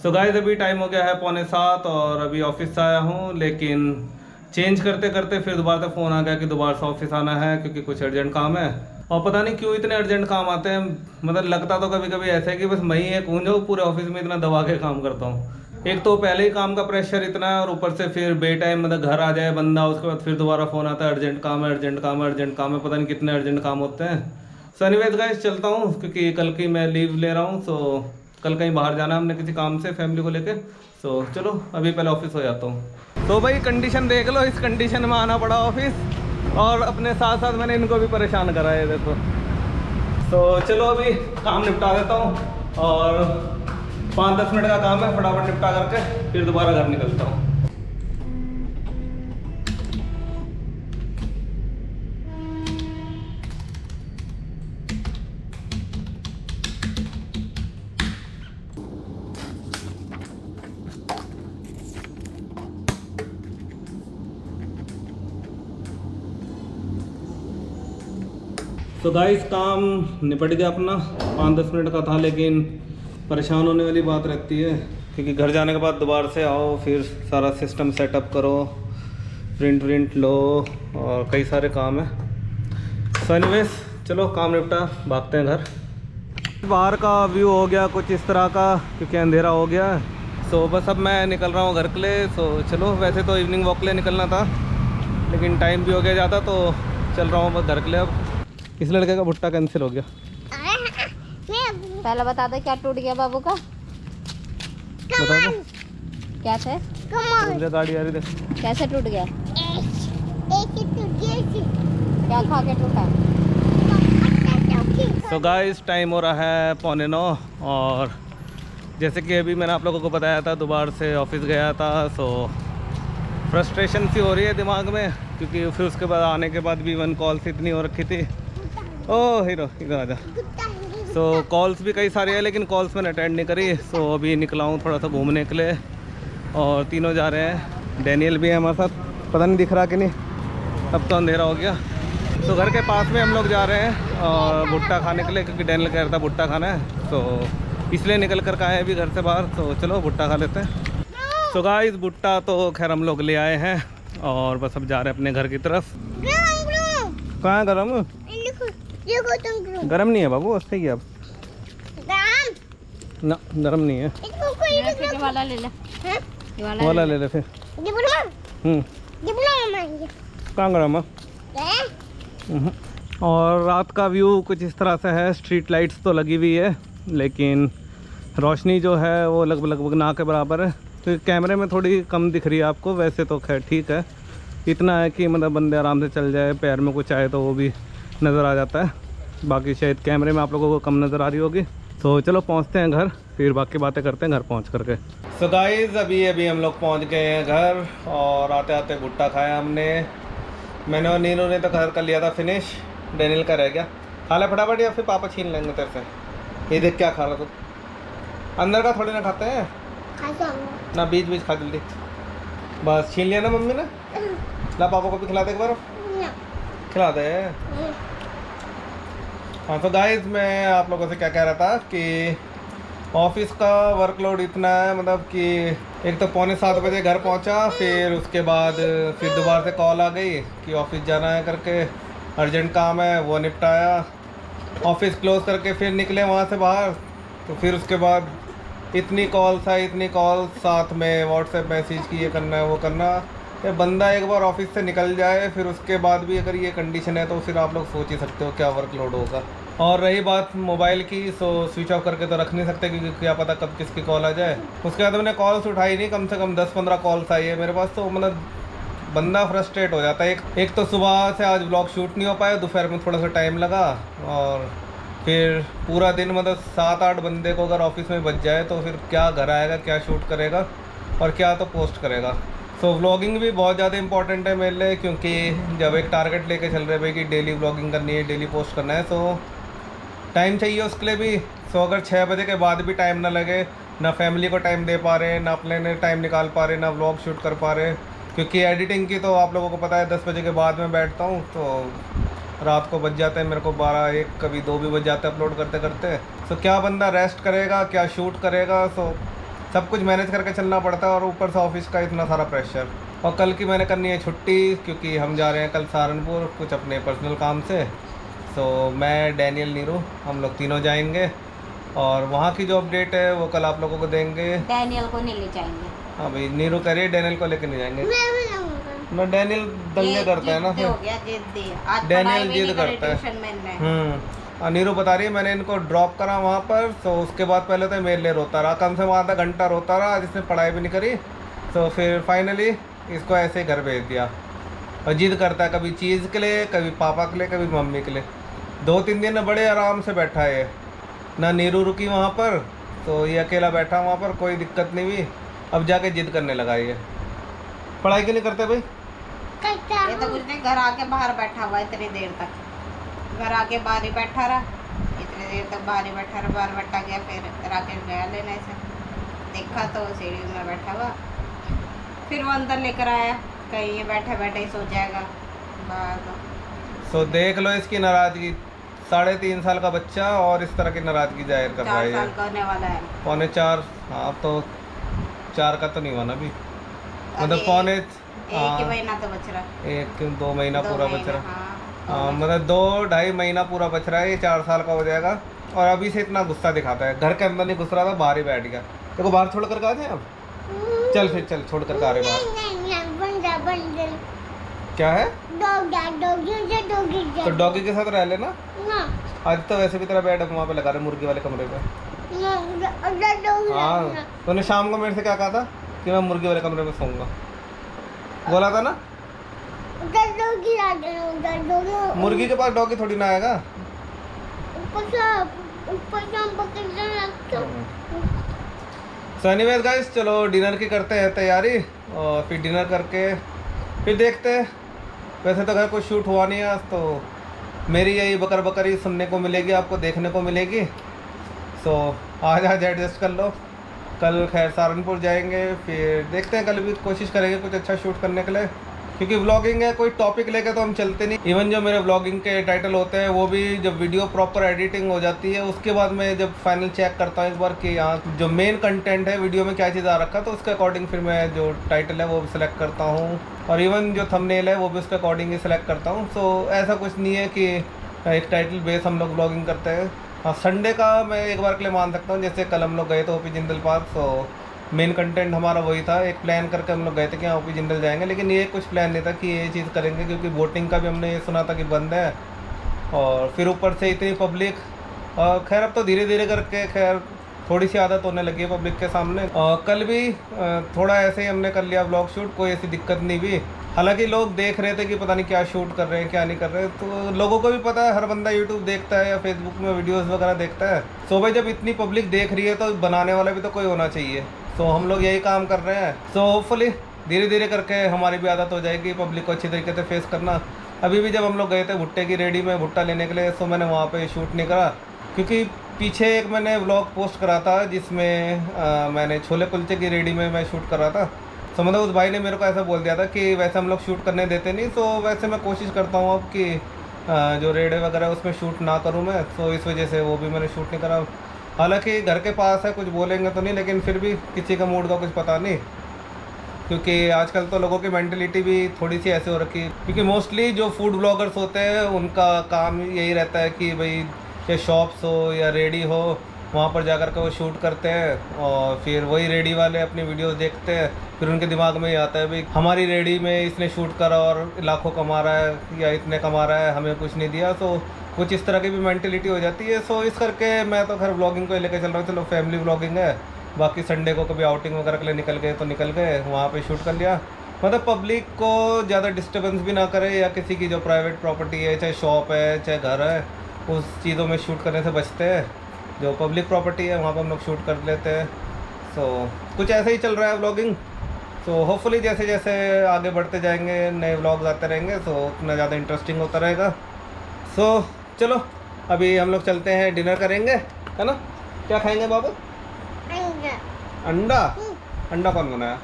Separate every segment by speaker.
Speaker 1: So guys अभी time हो गया है 6:45 और अभी ऑफिस से आया हूँ, लेकिन चेंज करते करते फिर दोबारा से फ़ोन आ गया कि दोबारा से ऑफिस आना है क्योंकि कुछ अर्जेंट काम है। और पता नहीं क्यों इतने अर्जेंट काम आते हैं, मतलब लगता तो कभी कभी ऐसा है कि बस मैं ही एक हूँ जो पूरे ऑफिस में इतना दबा के काम करता हूँ। एक तो पहले ही काम का प्रेशर इतना है और ऊपर से फिर बे टाइम मतलब घर आ जाए बंदा, उसके बाद फिर दोबारा फ़ोन आता है अर्जेंट काम है, अर्जेंट काम है, अर्जेंट काम है, पता नहीं कितने अर्जेंट काम होते हैं। सो एनीवेज गाइस चलता हूँ क्योंकि कल की मैं लीव ले रहा हूँ। सो कल कहीं बाहर जाना है हमने किसी काम से फैमिली को लेके। सो चलो अभी पहले ऑफिस हो जाता हूँ। तो भाई कंडीशन देख लो, इस कंडीशन में आना पड़ा ऑफिस और अपने साथ साथ मैंने इनको भी परेशान करा है देखो। तो चलो अभी काम निपटा देता हूँ और 5-10 मिनट का काम है, फटाफट निपटा करके फिर दोबारा घर निकलता हूँ। तो गाइस काम निपट गया अपना, 5-10 मिनट का था, लेकिन परेशान होने वाली बात रहती है क्योंकि घर जाने के बाद दोबारा से आओ, फिर सारा सिस्टम सेटअप करो, प्रिंट लो और कई सारे काम है। सो एनीवेज चलो काम निपटा, भागते हैं घर। बाहर का व्यू हो गया कुछ इस तरह का क्योंकि अंधेरा हो गया है। सो बस अब मैं निकल रहा हूँ घर के लिए। सो चलो वैसे तो इवनिंग वॉक के लिए निकलना था, लेकिन टाइम भी हो गया ज़्यादा, तो चल रहा हूँ बस घर के लिए। अब इस लड़के का भुट्टा कैंसिल हो गया।
Speaker 2: पहले बता दे क्या टूट गया बाबू का,
Speaker 1: बता दो
Speaker 2: क्या थे?
Speaker 1: गाड़ी आ रही देख।
Speaker 2: कैसे टूट गया? क्या खा के टूटा?
Speaker 1: तो गाइस टाइम हो रहा है 8:45 और जैसे कि अभी मैंने आप लोगों को बताया था दोबारा से ऑफिस गया था। सो फ्रस्ट्रेशन सी हो रही है दिमाग में क्योंकि फिर उसके बाद आने के बाद भी 1 कॉल्स इतनी हो रखी थी। ओह हीरो इधर आजा। सो कॉल्स भी कई सारी है लेकिन कॉल्स मैंने अटेंड नहीं करी। सो अभी निकला हूँ थोड़ा सा घूमने के लिए और तीनों जा रहे हैं। डैनियल भी है हमारे साथ, पता नहीं दिख रहा कि नहीं, अब तो अंधेरा हो गया। तो घर के पास में हम लोग जा रहे हैं और भुट्टा खाने के लिए क्योंकि डैनियल कह रहा था भुट्टा खाना है, तो इसलिए निकल कर आए अभी घर से बाहर। तो चलो भुट्टा खा लेते हैं। तो गाइस भुट्टा तो खैर हम लोग ले आए हैं और बस अब जा रहे हैं अपने घर की तरफ। कहाँ है गरम? गरम नहीं है बाबू, उससे ही अब ना गरम नहीं है।
Speaker 2: वाला ले ले,
Speaker 1: वाला ले ले फिर। कहाँ गरम है? और रात का व्यू कुछ इस तरह से है। स्ट्रीट लाइट्स तो लगी हुई है लेकिन रोशनी जो है वो लगभग ना के बराबर है, तो कैमरे में थोड़ी कम दिख रही है आपको। वैसे तो खैर ठीक है, इतना है कि मतलब बंदे आराम से चल जाए, पैर में कुछ आए तो वो भी नज़र आ जाता है। बाकी शायद कैमरे में आप लोगों को कम नज़र आ रही होगी। तो चलो पहुंचते हैं घर, फिर बाकी बातें करते हैं घर पहुंच करके। सो गाइस अभी हम लोग पहुंच गए हैं घर और आते आते भुट्टा खाया हमने। मैंने और नीनू ने तो घर कर लिया था फिनिश, डैनियल का रह गया। खा ले फटाफट या फिर पापा छीन लेंगे तेरे से। ये देख क्या खा रहा तू, अंदर का थोड़ी ना खाते हैं ना, बीच खा जल्दी। बस छीन लिया ना मम्मी ने। ला पापा को भी खिला दे एक बार, खिला दे। हाँ तो गाइस मैं आप लोगों से क्या कह रहा था कि ऑफिस का वर्कलोड इतना है, मतलब कि एक तो 6:45 बजे घर पहुंचा, फिर उसके बाद फिर दोबारा से कॉल आ गई कि ऑफिस जाना है करके, अर्जेंट काम है वो निपटाया, ऑफिस क्लोज करके फिर निकले वहाँ से बाहर। तो फिर उसके बाद इतनी कॉल्स आई, इतनी कॉल्स, साथ में व्हाट्सएप मैसेज की ये करना है वो करना। ये बंदा एक बार ऑफिस से निकल जाए फिर उसके बाद भी अगर ये कंडीशन है तो फिर आप लोग सोच ही सकते हो क्या वर्कलोड होगा। और रही बात मोबाइल की, सो स्विच ऑफ करके तो रख नहीं सकते क्योंकि क्या पता कब किसकी कॉल आ जाए। उसके बाद मैंने कॉल्स उठाई नहीं, कम से कम 10-15 कॉल्स आई है मेरे पास। तो मतलब बंदा फ्रस्ट्रेट हो जाता है। एक तो सुबह से आज ब्लॉग शूट नहीं हो पाया, दोपहर में थोड़ा सा टाइम लगा और फिर पूरा दिन मतलब 7-8 बंदे को अगर ऑफिस में बच जाए तो फिर क्या घर आएगा, क्या शूट करेगा और क्या तो पोस्ट करेगा। सो व्लॉगिंग भी बहुत ज़्यादा इंपॉर्टेंट है मेरे लिए क्योंकि जब एक टारगेट लेके चल रहे भाई कि डेली व्लॉगिंग करनी है, डेली पोस्ट करना है, तो टाइम चाहिए उसके लिए भी। सो अगर 6 बजे के बाद भी टाइम ना लगे, ना फैमिली को टाइम दे पा रहे, ना अपने टाइम निकाल पा रहे, ना व्लॉग शूट कर पा रहे, क्योंकि एडिटिंग की तो आप लोगों को पता है 10 बजे के बाद मैं बैठता हूँ तो रात को बज जाते हैं मेरे को 12-1, कभी 2 भी बज जाते हैं अपलोड करते करते। सो क्या बंदा रेस्ट करेगा, क्या शूट करेगा। सो सब कुछ मैनेज करके चलना पड़ता है और ऊपर से ऑफिस का इतना सारा प्रेशर। और कल की मैंने करनी है छुट्टी क्योंकि हम जा रहे हैं कल सहारनपुर कुछ अपने पर्सनल काम से। सो मैं, डैनियल, नीरू हम लोग तीनों जाएंगे और वहाँ की जो अपडेट है वो कल आप लोगों को देंगे।
Speaker 2: डैनियल को नहीं ले जाएंगे।
Speaker 1: हाँ भाई, नीरू कह रही है डैनियल को लेकर नहीं जाएंगे ना। डैनियल दंगे करता है ना,
Speaker 2: जिद्दी हो गया, जिद्दी। आज
Speaker 1: डैनियल
Speaker 2: पढ़ाई भी
Speaker 1: जिद
Speaker 2: नहीं करी
Speaker 1: करता है।
Speaker 2: ट्यूशन में।
Speaker 1: और नीरू बता रही है मैंने इनको ड्रॉप करा वहाँ पर, तो उसके बाद पहले तो मेरे लिए रोता रहा, कम से कम आधा घंटा रोता रहा जिसने पढ़ाई भी नहीं करी। तो फिर फाइनली इसको ऐसे ही घर भेज दिया और जिद करता है कभी चीज़ के लिए, कभी पापा के लिए, कभी मम्मी के लिए। 2-3 दिन बड़े आराम से बैठा है, ना नीरू रुकी वहाँ पर, तो ये अकेला बैठा वहाँ पर, कोई दिक्कत नहीं हुई। अब जाके जिद करने लगा ये। पढ़ाई क्यों नहीं करते भाई?
Speaker 2: ये तो कुछ नहीं, घर आके बाहर बैठा हुआ इतनी देर तक। घर आके बाहर ही बैठा रहा, इतनी देर तक बाहर ही बैठा रहा। बाहर बैठा गया, फिर राकेश गया लेने से, देखा तो सीढ़ी में बैठा हुआ। फिर वो अंदर लेकर आया, कहीं ये बैठे बैठे ही सो जाएगा।
Speaker 1: सो देख लो इसकी नाराज़गी, 3.5 साल का बच्चा और इस तरह की नाराज़गी जाहिर कर रहा है।
Speaker 2: 4 साल का होने वाला है।
Speaker 1: 3.25। हाँ तो 4 का तो नहीं हुआ ना अभी, मतलब पौने,
Speaker 2: एक ही महीना तो बच रहा है।
Speaker 1: 1-2 महीना पूरा बच रहा है।
Speaker 2: हाँ,
Speaker 1: हाँ मतलब 2-2.5 महीना पूरा बच रहा है, ये 4 साल का हो जाएगा। और अभी से इतना गुस्सा दिखाता है, घर के अंदर नहीं घुस रहा था, बाहर ही बैठ गया। देखो बाहर छोड़ कर आ जाए अब, चल फिर चल छोड़ कर आ रहे बाहर। क्या है? तो डॉगी के साथ रह लेना। आज तो वैसे भी तेरा बेड वहाँ पे लगा रहे मुर्गी वाले कमरे पे। हाँ तूने शाम को मेरे से क्या कहा था कि मैं मुर्गी वाले कमरे में सोऊंगा, बोला था ना? मुर्गी के पास डॉगी थोड़ी ना आएगा। सो एनीवेज गाइस, चलो डिनर की करते हैं तैयारी और फिर डिनर करके फिर देखते हैं। वैसे तो घर कुछ शूट हुआ नहीं है आज, तो मेरी यही बकर बकरी सुनने को मिलेगी, आपको देखने को मिलेगी। सो आज एडजस्ट कर लो। कल खैर सहारनपुर जाएंगे, फिर देखते हैं, कल भी कोशिश करेंगे कुछ अच्छा शूट करने के लिए, क्योंकि व्लॉगिंग है, कोई टॉपिक लेकर तो हम चलते नहीं। इवन जो मेरे व्लॉगिंग के टाइटल होते हैं वो भी जब वीडियो प्रॉपर एडिटिंग हो जाती है उसके बाद मैं जब फाइनल चेक करता हूँ एक बार कि यहाँ जो मेन कंटेंट है वीडियो में क्या चीज़ आ रखा है, तो उसके अकॉर्डिंग फिर मैं जो टाइटल है वो भी सिलेक्ट करता हूँ और इवन जो थंबनेल है वो भी उसके अकॉर्डिंग ही सिलेक्ट करता हूँ। सो ऐसा कुछ नहीं है कि एक टाइटल बेस हम लोग व्लॉगिंग करते हैं। हाँ संडे का मैं एक बार के लिए मान सकता हूँ, जैसे कल हम लोग गए थे ओपी जिंदल पार्क, तो मेन कंटेंट हमारा वही था। एक प्लान करके हम लोग गए थे कि हाँ ओपी जिंदल जाएंगे, लेकिन ये कुछ प्लान नहीं था कि ये चीज़ करेंगे, क्योंकि बोटिंग का भी हमने ये सुना था कि बंद है और फिर ऊपर से इतनी पब्लिक। और खैर अब तो धीरे धीरे करके खैर थोड़ी सी आदत होने लगी है पब्लिक के सामने। कल भी थोड़ा ऐसे ही हमने कर लिया व्लॉग शूट, कोई ऐसी दिक्कत नहीं हुई। हालांकि लोग देख रहे थे कि पता नहीं क्या शूट कर रहे हैं क्या नहीं कर रहे, तो लोगों को भी पता है, हर बंदा यूट्यूब देखता है या फेसबुक में वीडियोस वगैरह देखता है। सो भाई जब इतनी पब्लिक देख रही है तो बनाने वाला भी तो कोई होना चाहिए। सो हम लोग यही काम कर रहे हैं। सो होपफुली धीरे धीरे करके हमारी भी आदत हो जाएगी पब्लिक को अच्छी तरीके से फेस करना। अभी भी जब हम लोग गए थे भुट्टे की रेडी में भुट्टा लेने के लिए, सो मैंने वहाँ पर शूट नहीं करा, क्योंकि पीछे एक मैंने व्लॉग पोस्ट करा था जिसमें मैंने छोले कुलचे की रेडी में मैं शूट कर रहा था। तो मतलब उस भाई ने मेरे को ऐसा बोल दिया था कि वैसे हम लोग शूट करने देते नहीं, तो वैसे मैं कोशिश करता हूँ अब कि जो रेडे वगैरह उसमें शूट ना करूँ मैं, तो इस वजह से वो भी मैंने शूट नहीं करा। हालांकि घर के पास है, कुछ बोलेंगे तो नहीं, लेकिन फिर भी किसी का मूड का कुछ पता नहीं, क्योंकि आजकल तो लोगों की मेंटलिटी भी थोड़ी सी ऐसे हो रखी है। क्योंकि मोस्टली जो फूड ब्लॉगर्स होते हैं उनका काम यही रहता है कि भाई ये शॉप्स हो या रेडी हो वहाँ पर जाकर के वो शूट करते हैं और फिर वही रेडी वाले अपनी वीडियोस देखते हैं, फिर उनके दिमाग में ये आता है भाई हमारी रेडी में इसने शूट करा और लाखों कमा रहा है या इतने कमा रहा है, हमें कुछ नहीं दिया। तो कुछ इस तरह की भी मेंटलिटी हो जाती है। सो इस करके मैं तो खैर व्लॉगिंग को लेकर चल रहा हूँ, चलो फैमिली व्लॉगिंग है, बाकी संडे को कभी आउटिंग वगैरह के लिए निकल गए तो निकल गए, वहाँ पर शूट कर लिया। मतलब पब्लिक को ज़्यादा डिस्टर्बेंस भी ना करे या किसी की जो प्राइवेट प्रॉपर्टी है, चाहे शॉप है चाहे घर है, उस चीज़ों में शूट करने से बचते हैं। जो पब्लिक प्रॉपर्टी है वहाँ पर हम लोग शूट कर लेते हैं। सो कुछ ऐसे ही चल रहा है व्लॉगिंग। सो होपफुली जैसे जैसे आगे बढ़ते जाएंगे नए व्लॉग्स आते रहेंगे, सो उतना ज़्यादा इंटरेस्टिंग होता रहेगा। सो चलो अभी हम लोग चलते हैं, डिनर करेंगे, है ना? क्या खाएंगे बाबू? अंडा। अंडा कौन बनाया?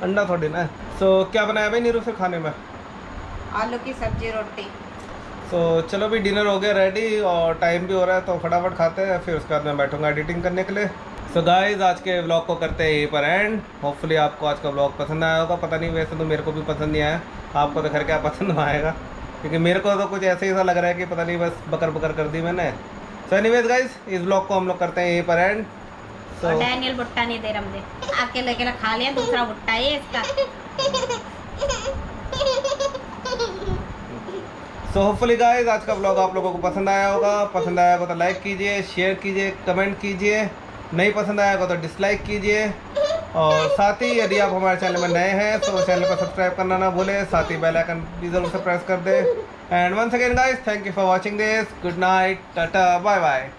Speaker 1: अंडा थोड़ी ना। सो क्या बनाया भाई नीरू फिर खाने में?
Speaker 2: आलू की सब्जी रोटी।
Speaker 1: तो चलो भी डिनर हो गया रेडी और टाइम भी हो रहा है, तो फटाफट खाते हैं, फिर उसके बाद मैं बैठूंगा एडिटिंग करने के लिए। सो गाइज आज के व्लॉग को करते हैं यहीं पर एंड। होपफुली आपको आज का व्लॉग पसंद आया होगा। पता नहीं, वैसे तो मेरे को भी पसंद नहीं आया, आपको तो खैर क्या पसंद आएगा, क्योंकि मेरे को तो कुछ ऐसे ही सा लग रहा है कि पता नहीं बस बकर बकर कर दी मैंने। सो एनीवेज गाइज इस व्लॉग को हम लोग करते हैं यहीं पर एंड।
Speaker 2: और डैनियल भुट्टा नहीं दे रहा मुझे, आके लेके खा लिया दूसरा भुट्टा है इसका।
Speaker 1: सो होपफुली गाइज आज का व्लॉग आप लोगों को पसंद आया होगा। पसंद आया होगा तो लाइक कीजिए, शेयर कीजिए, कमेंट कीजिए। नहीं पसंद आया होगा तो डिसलाइक कीजिए। और साथ ही यदि आप हमारे चैनल में नए हैं तो चैनल को सब्सक्राइब करना ना भूलें, साथ ही बेल आइकन भी जरूर से प्रेस कर दें। And once again guys thank you for watching this. Good night, tata, bye bye.